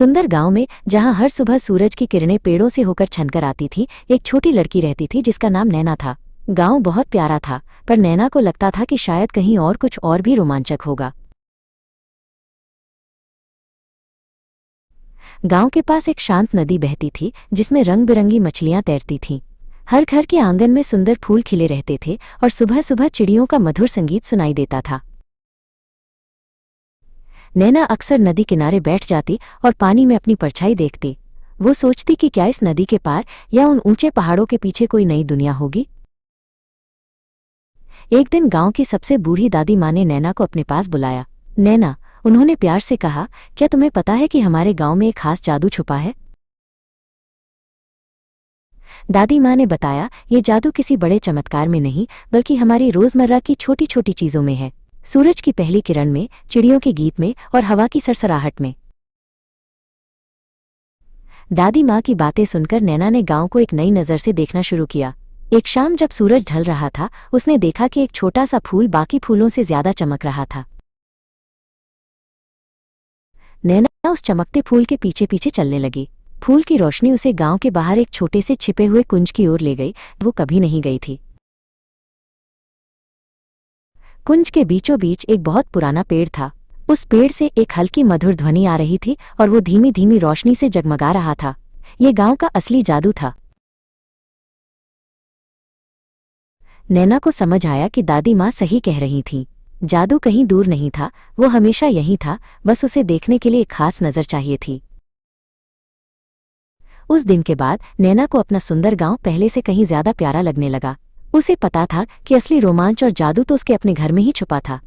सुंदर गांव में जहां हर सुबह सूरज की किरणें पेड़ों से होकर छनकर आती थी, एक छोटी लड़की रहती थी जिसका नाम नैना था। गांव बहुत प्यारा था, पर नैना को लगता था कि शायद कहीं और कुछ और भी रोमांचक होगा। गांव के पास एक शांत नदी बहती थी जिसमें रंग बिरंगी मछलियां तैरती थीं। हर घर के आंगन में सुंदर फूल खिले रहते थे और सुबह सुबह चिड़ियों का मधुर संगीत सुनाई देता था। नैना अक्सर नदी किनारे बैठ जाती और पानी में अपनी परछाई देखती। वो सोचती कि क्या इस नदी के पार या उन ऊंचे पहाड़ों के पीछे कोई नई दुनिया होगी। एक दिन गांव की सबसे बूढ़ी दादी माँ ने नैना को अपने पास बुलाया। नैना, उन्होंने प्यार से कहा, क्या तुम्हें पता है कि हमारे गांव में एक खास जादू छुपा है? दादी माँ ने बताया, ये जादू किसी बड़े चमत्कार में नहीं, बल्कि हमारी रोजमर्रा की छोटी छोटी चीजों में है। सूरज की पहली किरण में, चिड़ियों के गीत में और हवा की सरसराहट में। दादी माँ की बातें सुनकर नैना ने गांव को एक नई नज़र से देखना शुरू किया। एक शाम जब सूरज ढल रहा था, उसने देखा कि एक छोटा सा फूल बाकी फूलों से ज्यादा चमक रहा था। नैना उस चमकते फूल के पीछे पीछे चलने लगी। फूल की रोशनी उसे गांव के बाहर एक छोटे से छिपे हुए कुंज की ओर ले गई, वो कभी नहीं गई थी। कुंज के बीचों बीच एक बहुत पुराना पेड़ था। उस पेड़ से एक हल्की मधुर ध्वनि आ रही थी और वो धीमी धीमी रोशनी से जगमगा रहा था। ये गांव का असली जादू था। नैना को समझ आया कि दादी माँ सही कह रही थी। जादू कहीं दूर नहीं था, वो हमेशा यहीं था, बस उसे देखने के लिए एक खास नज़र चाहिए थी। उस दिन के बाद नैना को अपना सुंदर गांव पहले से कहीं ज्यादा प्यारा लगने लगा। उसे पता था कि असली रोमांच और जादू तो उसके अपने घर में ही छुपा था।